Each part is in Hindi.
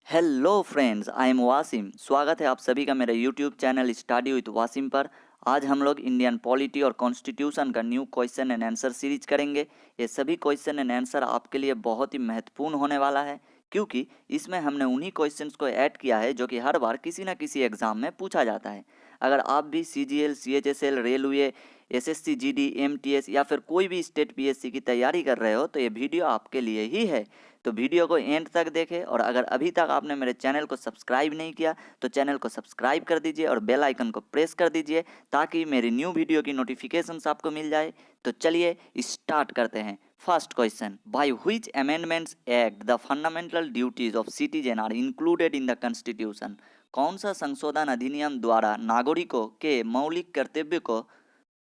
Hello friends, I am Wasim. स्वागत है आप सभी का मेरे YouTube channel study with Wasim पर। आज हम लोग इंडियन पॉलिटी और कॉन्स्टिट्यूशन का new question and answer series करेंगे। ये सभी क्वेश्चन एंड आंसर आपके लिए बहुत ही महत्वपूर्ण होने वाला है, क्योंकि इसमें हमने उन्हीं क्वेश्चंस को ऐड किया है जो कि हर बार किसी न किसी एग्जाम में पूछा जाता है। अगर आप भी CGL, CHSL, railway, SSC, GD, MTS या फिर कोई भी स्टेट PSC की तैयारी कर रहे हो तो ये वीडियो आपके लिए ही है। तो वीडियो को एंड तक देखें, और अगर अभी तक आपने मेरे चैनल को सब्सक्राइब नहीं किया तो चैनल को सब्सक्राइब कर दीजिए और बेल आइकन को प्रेस कर दीजिए ताकि मेरी न्यू वीडियो की नोटिफिकेशंस आपको मिल जाए। तो चलिए स्टार्ट करते हैं। First question, by which amendments act the fundamental duties of citizen are included in the constitution. कौन सा संशोधन अधिनियम द्वारा नागरिकों के मौलिक कर्तव्य को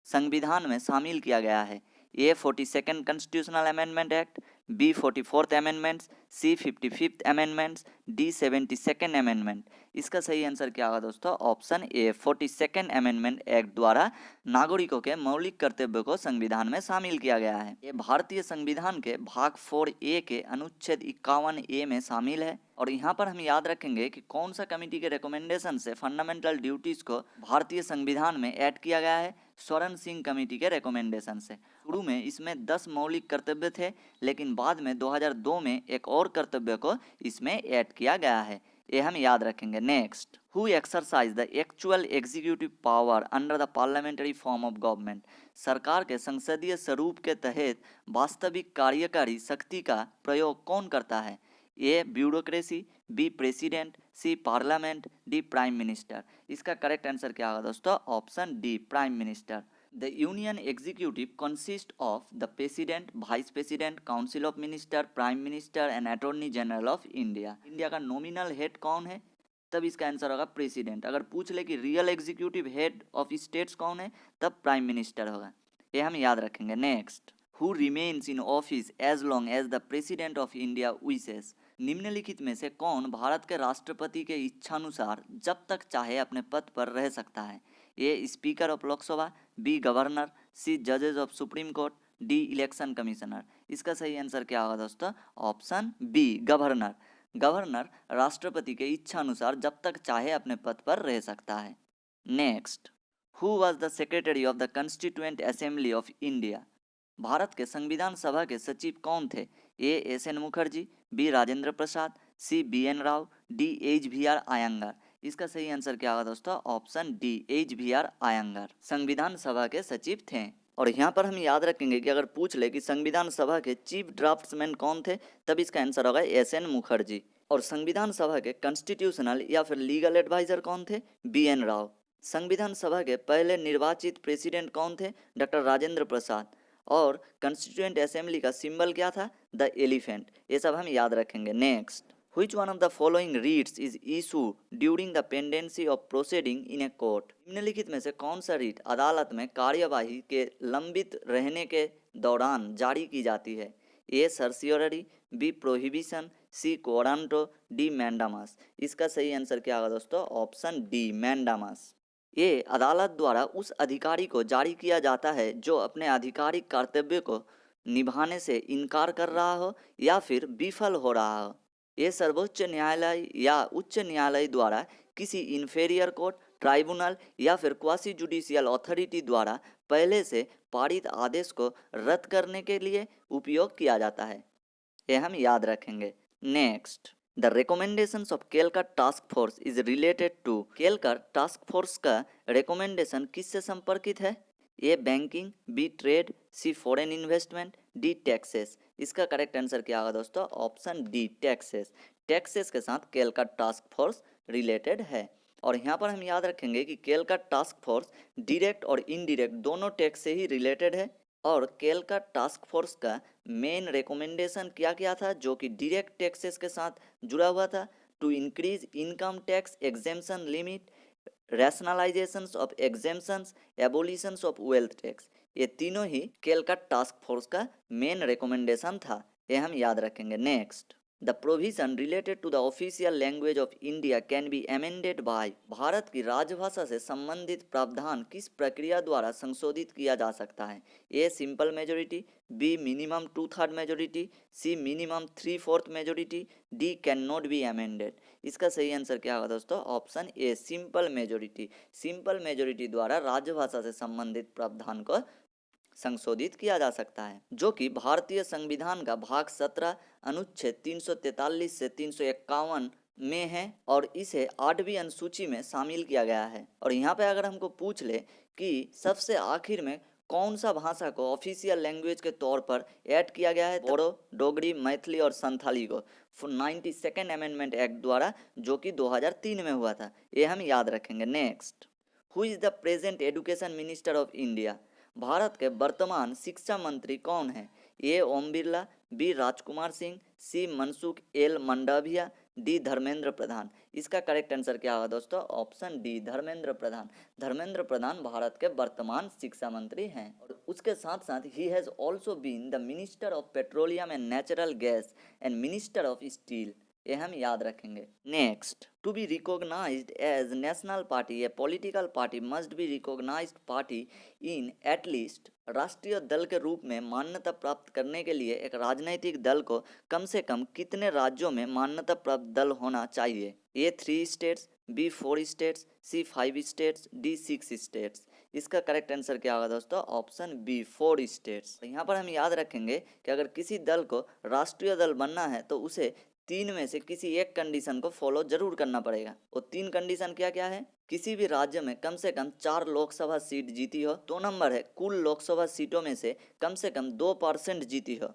संविधान में शामिल किया गया है? A 42nd constitutional amendment act, B 44th amendments, C 55th amendments, D 72nd amendment. इसका सही आंसर क्या होगा दोस्तों? ऑप्शन ए 42nd अमेंडमेंट एक्ट द्वारा नागरिकों के मौलिक कर्तव्यों को संविधान में शामिल किया गया है। ये भारतीय संविधान के भाग 4A के अनुच्छेद 51A में शामिल है। और यहाँ पर हम याद रखेंगे कि कौन सा कमेटी के रिकमेंडेशन से फंडामेंटल ड्यूटीज को भारतीय संविधान में ऐड किया गया है? स्वर्ण सिंह कमेटी के रिकमेंडेशन से। शुरू में इसमें 10 मौलिक कर्तव्य थे, लेकिन बाद में 2002 में एक और कर्तव्य को इसमें ऐड किया गया है। ये हम याद रखेंगे। Next, who exercise the actual executive power under the parliamentary form of government. सरकार के संसदीय स्वरूप के तहत वास्तविक कार्यकारी शक्ति का प्रयोग कौन करता है? ए ब्यूरोक्रेसी, बी प्रेसिडेंट, सी पार्लियामेंट, डी प्राइम मिनिस्टर। इसका करेक्ट आंसर क्या होगा दोस्तों? Option D prime minister. The union executive consist of the president, vice president, council of minister, prime minister and attorney general of India. India का नॉमिनल हेड कौन है? तब इसका आंसर होगा प्रेसिडेंट। अगर पूछ ले कि real executive head of states कौन है, तब प्राइम मिनिस्टर होगा। ये हम याद रखेंगे। Next, who remains in office as long as the president of India wishes. निम्नलिखित में से कौन भारत के राष्ट्रपति के इच्छानुसार जब तक चाहे अपने पद पर रह सकता है? A speaker of Lok Sabha, B governor, C जजेस of supreme court, D election commissioner. इसका सही आंसर क्या होगा दोस्तों? Option B governor. गवर्नर राष्ट्रपति के इच्छानुसार जब तक चाहे अपने पद पर रह सकता है। Next, who was the secretary of the constituent assembly of India. Bharat के संविधान सभा के सचिव कौन थे? A SN Mukherjee, B Rajendra Prasad, C BN Rao, D HVR Iyengar. इसका सही आंसर क्या होगा दोस्तों? ऑप्शन डी HVR आयंगर संविधान सभा के सचिव थे। और यहाँ पर हम याद रखेंगे कि अगर पूछ ले कि संविधान सभा के चीफ ड्राफ्ट्समैन कौन थे, तब इसका आंसर होगा SN मुखर्जी। और संविधान सभा के कॉन्स्टिट्यूशनल या फिर लीगल एडवाइजर कौन थे? BN राव। संविधान सभा के पहले निर्वाचित प्रेसिडेंट कौन थे? डॉक्टर राजेंद्र प्रसाद। और कॉन्स्टिट्यूएंट असेंबली का सिंबल क्या था? The elephant. ये सब हम याद रखेंगे। Next, which one of the following रीट्स is issue during the pendency of proceeding in a court. निम्नलिखित में से कौन सा रीट अदालत में कार्यवाही के लंबित रहने के दौरान जारी की जाती है? A certiorari, B prohibition, C quo warranto, D mandamus. इसका सही आंसर क्या होगा दोस्तों? Option D mandamus. ये अदालत द्वारा उस अधिकारी को जारी किया जाता है जो अपने आधिकारिक कर्तव्य को निभाने से इनकार कर रहा हो या फिर विफल हो रहा हो। ये सर्वोच्च न्यायालय या उच्च न्यायालय द्वारा किसी इन्फेरियर कोर्ट, ट्राइब्यूनल या फिर क्वासी जुडिशियल अथॉरिटी द्वारा पहले से पारित आदेश को रद्द करने के लिए उपयोग किया जाता है। ये हम याद रखेंगे। Next, the recommendations of Kelkar task force is related to. Kelkar task force का रिकमेंडेशन किससे संपर्कित है? A banking, B trade, C foreign investment, D taxes. इसका करेक्ट आंसर क्या होगा दोस्तों? Option D taxes. टैक्सेस के साथ केलका टास्क फोर्स रिलेटेड है। और यहाँ पर हम याद रखेंगे कि केलका टास्क फोर्स डायरेक्ट और इनडायरेक्ट दोनों टैक्स से ही रिलेटेड है। और केलका टास्क फोर्स का मेन रिकमेंडेशन क्या क्या था जो कि डायरेक्ट टैक्सेस के साथ जुड़ा हुआ था? To increase income tax exemption limit, rationalisation of exemptions, abolitions of wealth tax. ये तीनों ही केलका टास्क फोर्स का मेन रिकमेंडेशन था। ये हम याद रखेंगे। Next, the provision related to the official language of India can be amended by. Bharat की राजभाषा से संबंधित प्रावधान किस प्रक्रिया द्वारा संशोधित किया जा सकता है? A simple majority, B minimum 2/3 majority, C minimum 3/4 majority, D can not be amended. इसका सही आंसर क्या होगा दोस्तों? Option A simple majority. Simple majority द्वारा राजभाषा से संबंधित प्रावधान को संशोधित किया जा सकता है, जो कि भारतीय संविधान का भाग 17 अनुच्छेद 343 से 351 में है और इसे 8वीं अनुसूची में शामिल किया गया है। और यहाँ पे अगर हमको पूछ ले कि सबसे आखिर में कौन सा भाषा को ऑफिशियल लैंग्वेज के तौर पर ऐड किया गया है, बोडो, डोगरी, मैथिली और संथाली को 92nd अमेंडमेंट एक्ट द्वारा, जो कि 2003 में हुआ था। ये हम याद रखेंगे। Next, who is the present education minister of India? Bharat के वर्तमान शिक्षा मंत्री कौन है? A Om Birla, B Rajkumar Singh, C Mansukh L Mandaviya, D Dharmendra Pradhan. इसका करेक्ट आंसर क्या होगा दोस्तों? Option D Dharmendra Pradhan. धर्मेंद्र प्रधान भारत के वर्तमान शिक्षा मंत्री हैं और उसके साथ साथ ही has also been the minister of petroleum and natural gas and minister of steel. ये हम याद रखेंगे। Next, to be recognised as national party a political party must be recognised party in at least. राष्ट्रीय दल के रूप में मान्यता प्राप्त करने के लिए एक राजनीतिक दल को कम से कम कितने राज्यों में मान्यता प्राप्त दल होना चाहिए? A 3 states, B 4 states, C 5 states, D 6 states. इसका करेक्ट आंसर क्या होगा दोस्तों? Option B 4 states. यहाँ पर हम याद रखेंगे कि अगर किसी दल को राष्ट्रीय दल बनना है तो उसे 3 में से किसी एक कंडीशन को फॉलो जरूर करना पड़ेगा। वो 3 कंडीशन क्या क्या है? किसी भी राज्य में कम से कम 4 लोकसभा सीट जीती हो। 2 नंबर है कुल लोकसभा सीटों में से कम 2% जीती हो।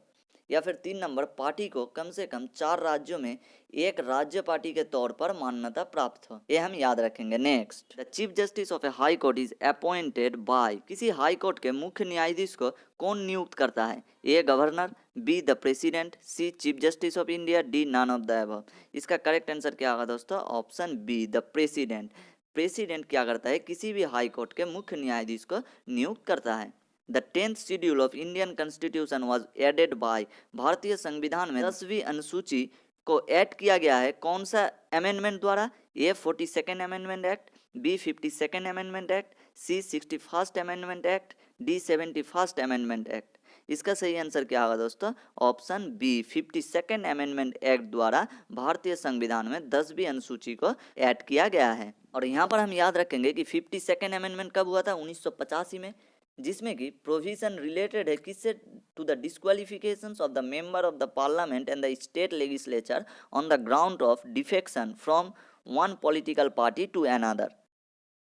या फिर 3 नंबर, पार्टी को कम से कम 4 राज्यों में एक राज्य पार्टी के तौर पर मान्यता प्राप्त हो। ये हम याद रखेंगे। Next, the chief justice of a high court is appointed by. किसी हाई कोर्ट के मुख्य न्यायाधीश को कौन नियुक्त करता है? A governor, B the president, C chief justice of India, D none of the above. इसका करेक्ट आंसर क्या होगा दोस्तों? Option B the president. President क्या करता है? किसी भी हाई कोर्ट के मुख्य न्यायाधीश को नियुक्त करता है। The 10th schedule of Indian constitution was added by. भारतीय संविधान में 10वीं अनुसूची को ऐड किया गया है कौन सा अमेंडमेंट द्वारा? A 42nd amendment act, B 52nd amendment act, C 61st amendment act, D 71st amendment act. इसका सही आंसर क्या होगा दोस्तों? Option B 52nd amendment act द्वारा भारतीय संविधान में 10वीं अनुसूची को ऐड किया गया है। और यहाँ पर हम याद रखेंगे कि 52nd अमेंडमेंट कब हुआ था? 1985 में, जिसमें कि प्रोविजन रिलेटेड है किससे? To the disqualifications of the member of the parliament and the state legislature on the ground of defection from one political party to another.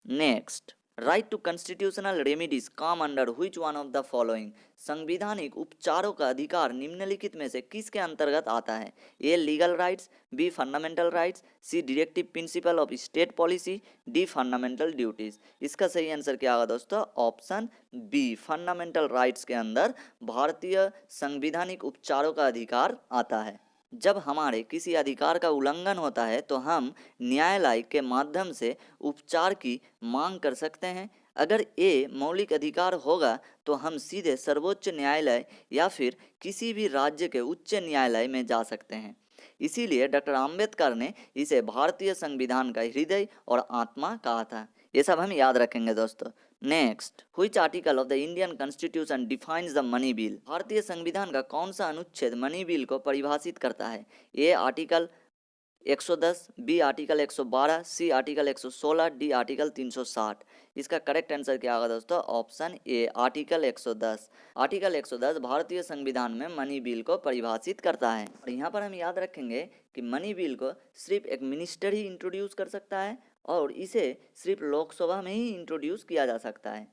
Next, right to constitutional remedies come under which one of the following. संवैधानिक उपचारों का अधिकार निम्नलिखित में से किसके अंतर्गत आता है? A legal rights, B fundamental rights, C directive principle of state policy, D fundamental duties. इसका सही आंसर क्या होगा दोस्तों? ऑप्शन बी फंडामेंटल राइट्स के अंदर भारतीय संवैधानिक उपचारों का अधिकार आता है। जब हमारे किसी अधिकार का उल्लंघन होता है तो हम न्यायालय के माध्यम से उपचार की मांग कर सकते हैं। अगर ये मौलिक अधिकार होगा तो हम सीधे सर्वोच्च न्यायालय या फिर किसी भी राज्य के उच्च न्यायालय में जा सकते हैं। इसीलिए डॉक्टर आम्बेडकर ने इसे भारतीय संविधान का हृदय और आत्मा कहा था। ये सब हम याद रखेंगे दोस्तों। Next, which article of the Indian constitution defines the money bill. भारतीय संविधान का कौन सा अनुच्छेद मनी बिल को परिभाषित करता है? A article 110, B article 112, C article 116, D article 360। इसका करेक्ट आंसर क्या होगा दोस्तों? ऑप्शन ए आर्टिकल 110। आर्टिकल 110 भारतीय संविधान में मनी बिल को परिभाषित करता है। और यहाँ पर हम याद रखेंगे कि मनी बिल को सिर्फ एक मिनिस्टर ही इंट्रोड्यूस कर सकता है और इसे सिर्फ लोकसभा में ही इंट्रोड्यूस किया जा सकता है।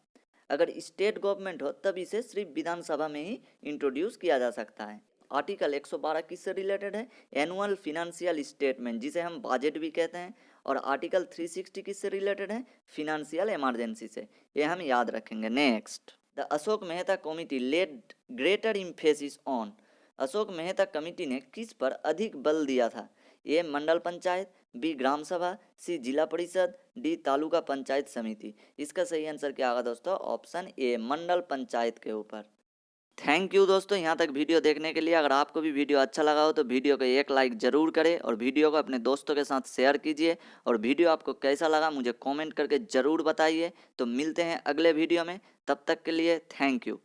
अगर स्टेट गवर्नमेंट हो तब इसे सिर्फ विधानसभा में ही इंट्रोड्यूस किया जा सकता है। आर्टिकल 112 किससे रिलेटेड है? एनुअल फिनेंशियल स्टेटमेंट, जिसे हम बजट भी कहते हैं। और आर्टिकल 360 किससे रिलेटेड है? फिनेंशियल इमरजेंसी से। ये हम याद रखेंगे। Next, the Ashok Mehta committee laid greater emphasis on. Ashok Mehta committee ने किस पर अधिक बल दिया था? ए मंडल पंचायत, बी ग्राम सभा, सी जिला परिषद, डी तालुका पंचायत समिति। इसका सही आंसर क्या होगा दोस्तों? ऑप्शन ए मंडल पंचायत के ऊपर। थैंक यू दोस्तों, यहाँ तक वीडियो देखने के लिए। अगर आपको भी वीडियो अच्छा लगा हो तो वीडियो को एक लाइक ज़रूर करें और वीडियो को अपने दोस्तों के साथ शेयर कीजिए। और वीडियो आपको कैसा लगा मुझे कमेंट करके ज़रूर बताइए। तो मिलते हैं अगले वीडियो में, तब तक के लिए थैंक यू।